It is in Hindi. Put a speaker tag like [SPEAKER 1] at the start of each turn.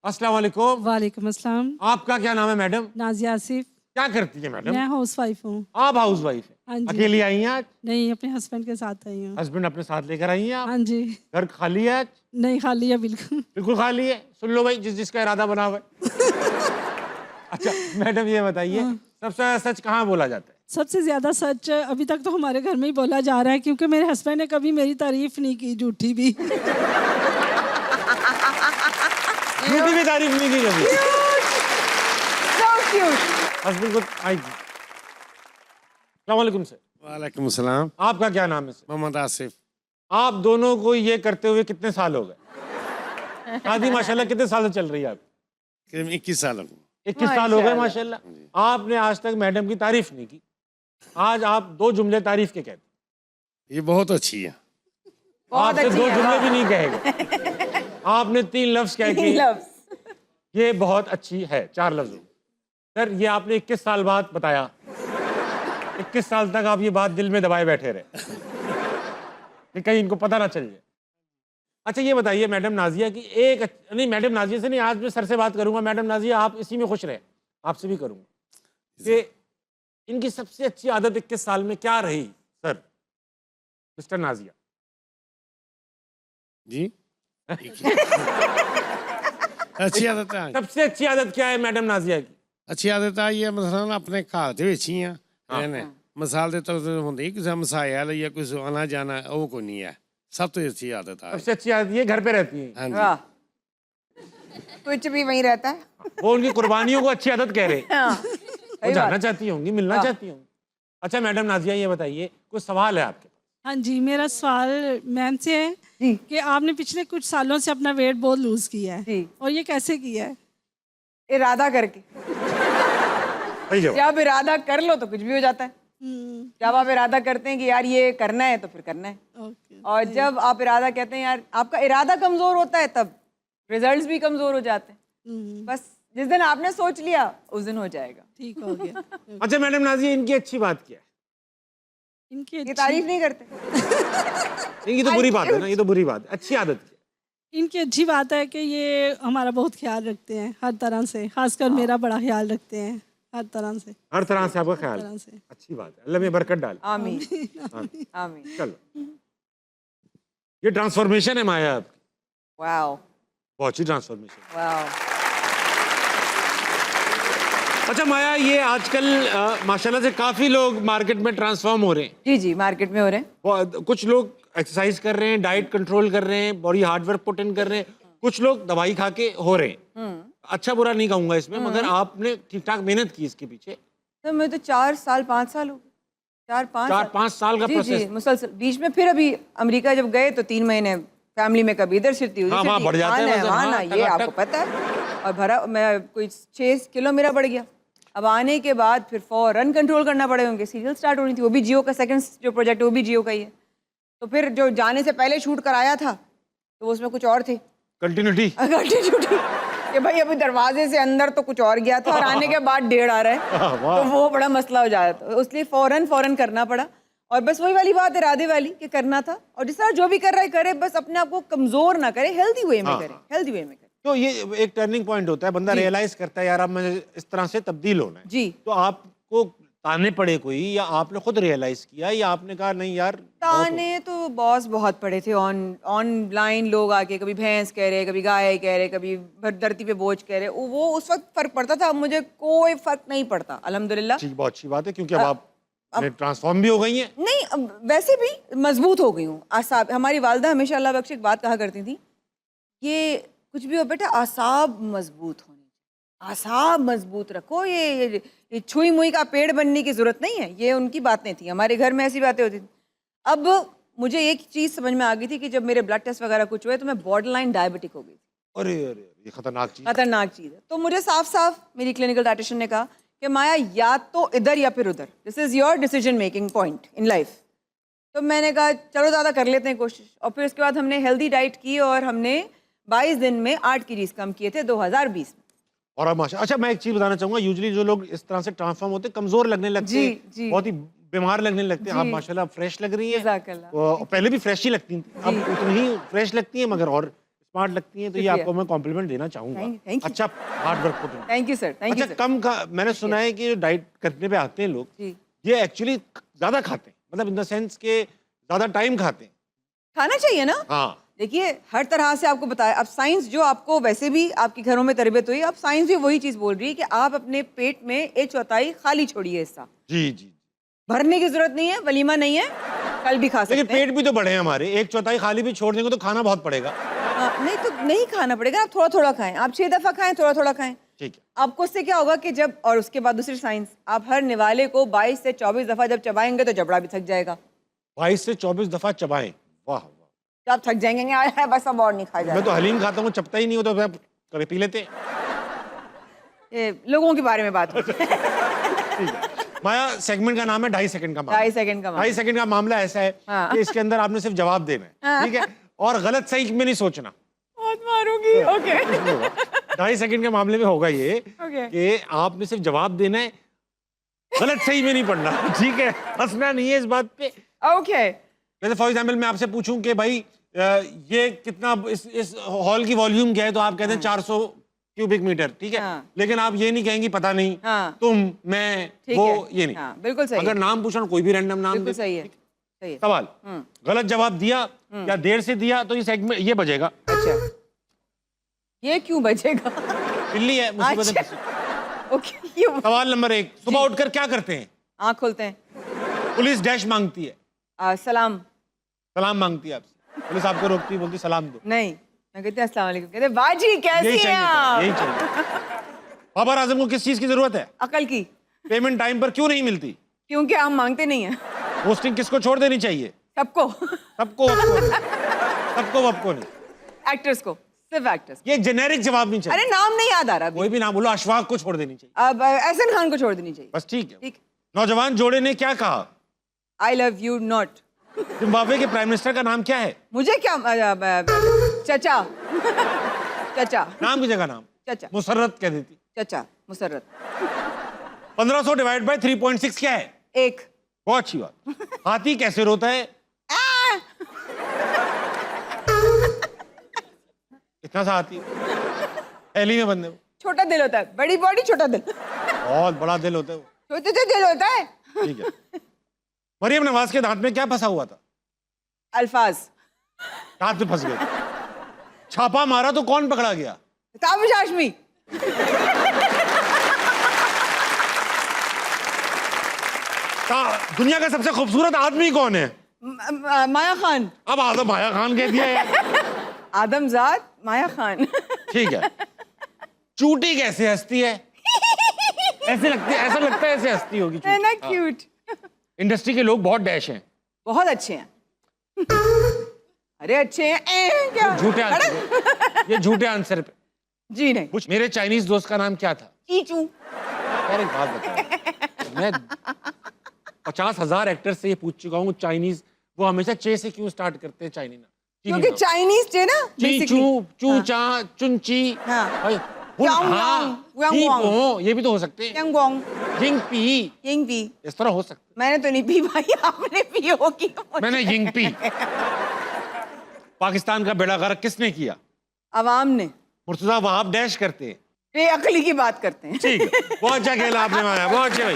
[SPEAKER 1] अस्सलाम वालेकुम।
[SPEAKER 2] वालेकुम अस्सलाम।
[SPEAKER 1] आपका क्या नाम है मैडम?
[SPEAKER 2] नाजिया आसिफ।
[SPEAKER 1] क्या करती है मैडम?
[SPEAKER 2] मैं हाउस वाइफ हूँ।
[SPEAKER 1] आप हाउस वाइफ है?
[SPEAKER 2] हाँ जी।
[SPEAKER 1] अकेली आई हैं आज?
[SPEAKER 2] नहीं, अपने हस्बैंड के साथ आई हूँ।
[SPEAKER 1] हस्बैंड अपने साथ लेकर आई हैं आप?
[SPEAKER 2] हाँ जी।
[SPEAKER 1] घर खाली है आज?
[SPEAKER 2] नहीं, खाली है बिल्कुल।
[SPEAKER 1] बिल्कुल खाली है। सुन लो भाई, जिसका इरादा बना हुआ है। अच्छा मैडम ये बताइए, सबसे ज्यादा सच कहाँ बोला जाता है?
[SPEAKER 2] सबसे ज्यादा सच अभी तक तो हमारे घर में ही बोला जा रहा है, क्योंकि मेरे हस्बैंड ने कभी मेरी तारीफ नहीं की, झूठी भी।
[SPEAKER 1] झूठी भी तारीफ नहीं की कभी? हस्बैंड को आएगी। अस्सलाम वालेकुम सर।
[SPEAKER 3] वालेकुम सलाम।
[SPEAKER 1] आपका क्या नाम है सर?
[SPEAKER 3] मोहम्मद आसिफ।
[SPEAKER 1] आप दोनों को ये करते हुए कितने साल हो गए? शादी माशाल्लाह कितने साल से चल रही है आप?
[SPEAKER 3] करीब 21 साल हो गए।
[SPEAKER 1] 21 साल हो गए माशाल्लाह। आपने आज तक मैडम की तारीफ नहीं की। आज आप 2 जुमले तारीफ के कहते।
[SPEAKER 3] ये बहुत अच्छी है।
[SPEAKER 1] आपसे 2 जुमले भी नहीं कहेगा। आपने 3 लफ्ज कह के ये बहुत अच्छी है, 4 लफ्ज। सर ये आपने 21 साल बाद बताया। 21 साल तक आप ये बात दिल में दबाए बैठे रहे कि कहीं इनको पता ना चल जाए। अच्छा ये बताइए मैडम नाजिया की नहीं मैडम नाजिया से नहीं, आज मैं सर से बात करूंगा। मैडम नाजिया आप इसी में खुश रहे, आपसे भी करूंगा कि इनकी सबसे अच्छी आदत 21 साल में क्या रही सर? मिस्टर नाजिया
[SPEAKER 3] जी। अच्छी आदत है।
[SPEAKER 1] सबसे अच्छी आदत क्या है मैडम नाजिया की?
[SPEAKER 3] अच्छी आदत आई है मसलन अपने घर ਦੇ ਵਿੱਚ ਹੀ ਆ ਇਹਨੇ ਮਿਸਾਲ ਦੇ ਤੌਰ ਤੇ ਹੁੰਦੀ ਕਿਸੇ ਮਸਾਇਆ ਲਈ ਜਾਂ ਕੁਝ ਆਣਾ ਜਾਣਾ ਉਹ ਕੋਈ ਨਹੀਂ ਹੈ। सब तो अच्छी आदत है।
[SPEAKER 1] सबसे अच्छी आदत ये घर पे रहती है।
[SPEAKER 3] हाँ जी।
[SPEAKER 4] कुछ भी वहीं रहता है।
[SPEAKER 1] वो उनकी कुर्बानियों को अच्छी आदत कह रहे। वो जाना चाहती होंगी, मिलना चाहती होंगी। अच्छा मैडम नाजिया ये बताइए, कुछ सवाल है आपके?
[SPEAKER 2] हाँ जी, मेरा सवाल मैम से है कि आपने पिछले कुछ सालों से अपना वेट बहुत लूज किया है
[SPEAKER 4] जी।
[SPEAKER 2] और ये कैसे किया है?
[SPEAKER 4] इरादा करके।
[SPEAKER 1] सही जवाब।
[SPEAKER 4] जब इरादा कर लो तो कुछ भी हो जाता है। जब आप इरादा करते हैं कि यार ये करना है तो फिर करना है,
[SPEAKER 2] ओके।
[SPEAKER 4] और जब आप इरादा कहते हैं यार आपका इरादा कमजोर होता है तब रिजल्ट्स भी कमजोर हो जाते हैं। बस जिस दिन आपने सोच लिया उस दिन हो जाएगा।
[SPEAKER 2] ठीक हो गया।
[SPEAKER 1] अच्छा मैडम नाजिया इनकी अच्छी बात क्या है?
[SPEAKER 2] इनकी
[SPEAKER 4] ये
[SPEAKER 2] अच्छी
[SPEAKER 4] तारीफ नहीं करते।
[SPEAKER 1] इनकी तो बुरी बात है ना, ये तो बुरी बात है। अच्छी आदत क्या है?
[SPEAKER 2] इनकी अच्छी बात है कि ये हमारा बहुत ख्याल रखते हैं हर तरह से, खासकर मेरा बड़ा ख्याल रखते हैं हर तरह से।
[SPEAKER 1] हर तरह से आपका ख्याल।
[SPEAKER 2] तरह से।
[SPEAKER 1] अच्छी बात है, अल्लाह में बरकत डाल।
[SPEAKER 4] आमीन आमीन।
[SPEAKER 1] चलो ये ट्रांसफॉर्मेशन है माया आपकी,
[SPEAKER 4] वाओ
[SPEAKER 1] बहुत अच्छी ट्रांसफॉर्मेशन।
[SPEAKER 4] वाओ।
[SPEAKER 1] अच्छा माया ये आजकल माशाल्लाह से काफी लोग मार्केट में ट्रांसफॉर्म हो रहे हैं।
[SPEAKER 4] जी जी मार्केट में हो रहे हैं।
[SPEAKER 1] कुछ लोग एक्सरसाइज कर रहे हैं, डाइट कंट्रोल कर रहे हैं, बॉडी हार्डवर्क पुट इन कर रहे हैं, कुछ लोग दवाई खा के हो रहे हैं। अच्छा बुरा नहीं कहूंगा इसमें, मगर आपने ठीक ठाक मेहनत की इसके पीछे।
[SPEAKER 4] तो मैं तो 4 साल 5 साल हो गए।
[SPEAKER 1] 4-5 साल का
[SPEAKER 4] जी
[SPEAKER 1] प्रोसेस।
[SPEAKER 4] जी मुसलसल। बीच में फिर अभी अमेरिका जब गए तो 3 महीने फैमिली में कभी इधर सिरती हुई
[SPEAKER 1] हाँ, वहाँ बढ़ जाता है वजन, हाँ,
[SPEAKER 4] ये आपको पता है। और भरा मैं कोई 6 किलो मेरा बढ़ गया। अब आने के बाद फिर फौरन कंट्रोल करना पड़े होंगे। सीरियल स्टार्ट होनी थी, वो भी जियो का सेकंड जो प्रोजेक्ट है वो भी जियो का ही है। तो फिर जो जाने से पहले शूट कराया था तो वो उसमें कुछ और थे।
[SPEAKER 1] कंटिन्यूटी
[SPEAKER 4] कि भाई अभी दरवाजे से अंदर तो कुछ और गया था और आने के बाद 1.5 आ रहा है, तो वो बड़ा मसला हो जाता है। इसलिए फौरन करना पड़ा। और बस वही वाली बात इरादे वाली कि करना था, और जिस तरह जो भी कर रहा है करे, बस अपने आप को कमजोर ना करे, हेल्दी वे में करे, हेल्दी वे में करे।
[SPEAKER 1] तो ये एक टर्निंग पॉइंट होता है, बंदा रियलाइज करता है यार अब मुझे इस तरह से तब्दील होना है।
[SPEAKER 4] जी।
[SPEAKER 1] तो आपको ताने पड़े कोई, या आपने खुद रियलाइज किया, या आपने कहा नहीं यार?
[SPEAKER 4] ताने तो बॉस बहुत पड़े थे। ऑनलाइन लोग आके कभी भैंस कह रहे, कभी गाय कह रहे, कभी धरती पे बोझ कह रहे। वो उस वक्त फर्क पड़ता था, अब मुझे कोई फर्क नहीं पड़ता अल्हम्दुलिल्लाह।
[SPEAKER 1] ठीक, बहुत अच्छी बात है, क्योंकि अब आप ट्रांसफॉर्म भी हो गई हैं।
[SPEAKER 4] नहीं, अब वैसे भी मजबूत हो गई हूँ। आसाब, हमारी वालदा हमेशा अल्लाह बख्श एक बात कहा करती थी, ये कुछ भी हो बेटा आसाब मजबूत होने, आसाब मजबूत रखो। ये छुई मुई का पेड़ बनने की जरूरत नहीं है। ये उनकी बातें थी, हमारे घर में ऐसी बातें होती थी। अब मुझे एक चीज समझ में आ गई थी कि जब मेरे ब्लड टेस्ट वगैरह कुछ हुए तो मैं बॉर्डर लाइन डायबिटिक हो गई थी।
[SPEAKER 1] अरे अरे ये खतरनाक चीज।
[SPEAKER 4] खतरनाक चीज है। तो मुझे साफ साफ मेरी क्लिनिकल डायटिशियन ने कहा कि माया या तो इधर या फिर उधर, this is your decision making point in life. तो मैंने कहा चलो ज़्यादा कर लेते हैं कोशिश। और फिर उसके बाद हमने हेल्दी डाइट की और हमने 22 दिन में 8 kg कम किए थे 2020 में।
[SPEAKER 1] और अब माशा। अच्छा मैं एक चीज बताना चाहूंगा, यूजुअली जो लोग इस तरह से ट्रांसफॉर्म होते हैं कमजोर लगने लगते
[SPEAKER 4] जी,
[SPEAKER 1] हैं,
[SPEAKER 4] जी।
[SPEAKER 1] बहुत ही बीमार लगने लगते हैं। आप
[SPEAKER 4] जी।
[SPEAKER 1] माशाल्लाह फ्रेश लग रही हैं।
[SPEAKER 4] जज़ाकल्लाह।
[SPEAKER 1] पहले भी फ्रेश ही लगती थी, अब उतनी ही फ्रेश लगती हैं, मगर और स्मार्ट लगती हैं, तो ये
[SPEAKER 4] शुक्रिया।
[SPEAKER 1] आपको मैं कॉम्प्लीमेंट देना चाहूंगा।
[SPEAKER 4] Thank you.
[SPEAKER 1] अच्छा hard work put in.
[SPEAKER 4] Thank you sir, thank you
[SPEAKER 1] अच्छा
[SPEAKER 4] सर।
[SPEAKER 1] कम खा, मैंने सुना है कि डाइट करने पे आते हैं लोग,
[SPEAKER 4] जी,
[SPEAKER 1] ये एक्चुअली ज्यादा खाते हैं, मतलब इन द सेंस के ज्यादा टाइम खाते हैं।
[SPEAKER 4] खाना चाहिए ना।
[SPEAKER 1] हाँ
[SPEAKER 4] देखिए हर तरह से आपको बताया, अब साइंस जो आपको वैसे भी आपके घरों में तरबियत हुई, अब साइंस भी वही चीज बोल रही है कि आप अपने पेट में 1/4 खाली छोड़िए हिस्सा,
[SPEAKER 1] जी जी।
[SPEAKER 4] भरने की जरूरत नहीं है, वलीमा नहीं है, कल भी खा सकते
[SPEAKER 1] लेकिन
[SPEAKER 4] हैं।
[SPEAKER 1] पेट भी तो बढ़े हैं हमारे, 1/4 खाली भी छोड़ देंगे तो खाना बहुत पड़ेगा।
[SPEAKER 4] नहीं तो नहीं खाना पड़ेगा, आप थोड़ा थोड़ा खाएं, आप 6 दफा खाएं, थोड़ा थोड़ा खाएं।
[SPEAKER 1] ठीक है।
[SPEAKER 4] आपको उससे क्या होगा कि जब, और उसके बाद दूसरी साइंस, आप हर निवाले को 22 से 24 दफा जब चबाएंगे तो जबड़ा भी थक जाएगा।
[SPEAKER 1] 22 से 24 दफा चबाएं। वाह वाह।
[SPEAKER 4] तो आप थक जाएंगे, आया है बस अब और नहीं खा
[SPEAKER 1] मैं
[SPEAKER 4] जाएगा।
[SPEAKER 1] तो हलीम खाता हूँ, चपता ही नहीं होता, तो कभी पी लेते।
[SPEAKER 4] ये लोगों के बारे में बात हो।
[SPEAKER 1] माया, सेगमेंट का नाम है 2.5 सेकंड का मामला।
[SPEAKER 4] 2.5 सेकंड का
[SPEAKER 1] 2.5 सेकंड का मामला ऐसा है
[SPEAKER 4] हाँ।
[SPEAKER 1] कि इसके अंदर आपने सिर्फ जवाब देना है, ठीक है, और गलत सही में नहीं सोचना।
[SPEAKER 4] बहुत मारूंगी। ओके
[SPEAKER 1] 2.5 सेकंड के मामले में होगा ये
[SPEAKER 4] ओके।
[SPEAKER 1] कि आपने सिर्फ जवाब देना है, गलत सही में नहीं पढ़ना, ठीक है, हंसना नहीं है इस बात पे।
[SPEAKER 4] ओके
[SPEAKER 1] जैसे फॉर एग्जाम्पल मैं आपसे पूछूं कि भाई ये कितना, इस हॉल की वॉल्यूम क्या है, तो आप कहते हैं 400 क्यूबिक मीटर, ठीक है,
[SPEAKER 4] हाँ।
[SPEAKER 1] लेकिन आप ये नहीं कहेंगे पता नहीं,
[SPEAKER 4] हाँ।
[SPEAKER 1] तुम, मैं,
[SPEAKER 4] ठीक
[SPEAKER 1] वो,
[SPEAKER 4] है।
[SPEAKER 1] ये नहीं।
[SPEAKER 4] हाँ, बिल्कुल सही
[SPEAKER 1] अगर
[SPEAKER 4] है।
[SPEAKER 1] नाम पूछना, कोई भी रैंडम नाम
[SPEAKER 4] बिल्कुल
[SPEAKER 1] दे,
[SPEAKER 4] सही है,
[SPEAKER 1] ठीक?
[SPEAKER 4] सही है।
[SPEAKER 1] सवाल गलत जवाब दिया या देर से दिया तो ये सेगमेंट ये बजेगा।
[SPEAKER 4] अच्छा, ये क्यों बचेगा?
[SPEAKER 1] बिल्ली है, मुसीबत है।
[SPEAKER 4] अच्छा ओके। ये
[SPEAKER 1] सवाल नंबर 1, सुबह उठकर क्या करते हैं?
[SPEAKER 4] आँख खोलते हैं,
[SPEAKER 1] पुलिस डैश मांगती है,
[SPEAKER 4] सलाम।
[SPEAKER 1] सलाम मांगती है आपसे, पुलिस आपको रोकती है, बोलती सलाम दो।
[SPEAKER 4] नहीं, मैं कहती हूँ अस्सलाम वालेकुम, कहते बाजी कैसी
[SPEAKER 1] यही
[SPEAKER 4] हैं
[SPEAKER 1] चाहिए था,
[SPEAKER 4] आप?
[SPEAKER 1] यही चाहिए। बाबर आजम को किस चीज की जरूरत है?
[SPEAKER 4] अकल की,
[SPEAKER 1] पेमेंट टाइम पर क्यों नहीं मिलती?
[SPEAKER 4] क्योंकि हम मांगते नहीं हैं।
[SPEAKER 1] पोस्टिंग किसको छोड़ देनी चाहिए?
[SPEAKER 4] सबको,
[SPEAKER 1] सबको वक्को नहीं, सबको वक्को नहीं।
[SPEAKER 4] एक्टर्स को, सिर्फ एक्टर्स।
[SPEAKER 1] ये जेनेरिक जवाब नहीं चाहिए।
[SPEAKER 4] अरे नाम नहीं याद आ रहा अभी।
[SPEAKER 1] कोई भी नाम बोलो, अशफाक को छोड़ देनी चाहिए,
[SPEAKER 4] अब एहसन खान को छोड़ देनी चाहिए।
[SPEAKER 1] बस ठीक है।
[SPEAKER 4] ठीक,
[SPEAKER 1] नौजवान जोड़े ने क्या कहा?
[SPEAKER 4] I love you not.
[SPEAKER 1] Zimbabwe के प्राइम मिनिस्टर का नाम क्या है?
[SPEAKER 4] मुझे क्या, चचा चचा,
[SPEAKER 1] नाम की जगह नाम
[SPEAKER 4] चचा
[SPEAKER 1] मुसर्रत कह देती।
[SPEAKER 4] चचा मुसर्रत।
[SPEAKER 1] 1500 डिवाइड बाय 3.6 क्या है?
[SPEAKER 4] एक।
[SPEAKER 1] बहुत अच्छी बात। हाथी कैसे रोता है? इतना सा हाथी एली में बंदे,
[SPEAKER 4] छोटा दिल होता है, बड़ी बॉडी छोटा दिल,
[SPEAKER 1] बहुत बड़ा दिल होता है वो।
[SPEAKER 4] छोटे से दिल होता है।
[SPEAKER 1] ठीक है। मरियम नवाज के दांत में क्या फंसा हुआ था?
[SPEAKER 4] अल्फाज।
[SPEAKER 1] दांत में फंस गए। छापा मारा तो कौन पकड़ा गया?
[SPEAKER 4] ताबिश हाशमी।
[SPEAKER 1] दुनिया का सबसे खूबसूरत आदमी कौन है?
[SPEAKER 4] माया खान।
[SPEAKER 1] अब आदम माया खान कह दिया यार।
[SPEAKER 4] आदमजाद माया खान।
[SPEAKER 1] ठीक है। चूटी कैसे हंसती है? ऐसे लगती है, ऐसा लगता है ऐसे हंसती होगी
[SPEAKER 4] है ना
[SPEAKER 1] चूटी। हाँ।
[SPEAKER 4] क्यूट?
[SPEAKER 1] इंडस्ट्री के लोग बहुत डैश हैं।
[SPEAKER 4] बहुत अच्छे हैं। अरे अच्छे हैं क्या?
[SPEAKER 1] झूठे आंसर, ये झूठे आंसर पे
[SPEAKER 4] जी नहीं।
[SPEAKER 1] कुछ। मेरे चाइनीज दोस्त का नाम क्या था?
[SPEAKER 4] चीचू।
[SPEAKER 1] यार एक बात बताओ, मैं 50,000 एक्टर से ये पूछ चुका हूँ, चाइनीज वो हमेशा चे से क्यों स्टार्ट करते हैं? चाइनीज
[SPEAKER 4] क्योंकि चाइनीज थे ना
[SPEAKER 1] ची
[SPEAKER 4] basically।
[SPEAKER 1] चू चू चा चुनची,
[SPEAKER 4] हाँ।
[SPEAKER 1] भाई,
[SPEAKER 4] यांग
[SPEAKER 1] हाँ,
[SPEAKER 4] यांग,
[SPEAKER 1] ही
[SPEAKER 4] यांग
[SPEAKER 1] पो, ये भी तो हो सकते हैं।
[SPEAKER 4] यांगोंग,
[SPEAKER 1] यिंग पी,
[SPEAKER 4] यिंग पी।
[SPEAKER 1] इस तरह हो सकते
[SPEAKER 4] मैंने तो नहीं पी भाई, आपने पी होगी।
[SPEAKER 1] हैं। मैंने यिंग पी। पाकिस्तान का बेड़ा गर्क किसने किया?
[SPEAKER 4] अवाम ने।
[SPEAKER 1] मुर्तजा वहाब डैश करते हैं।
[SPEAKER 4] बेअक्ली की बात करते हैं।
[SPEAKER 1] ठीक है, बहुत अच्छा खेला आपने, माया, बहुत अच्छा भाई।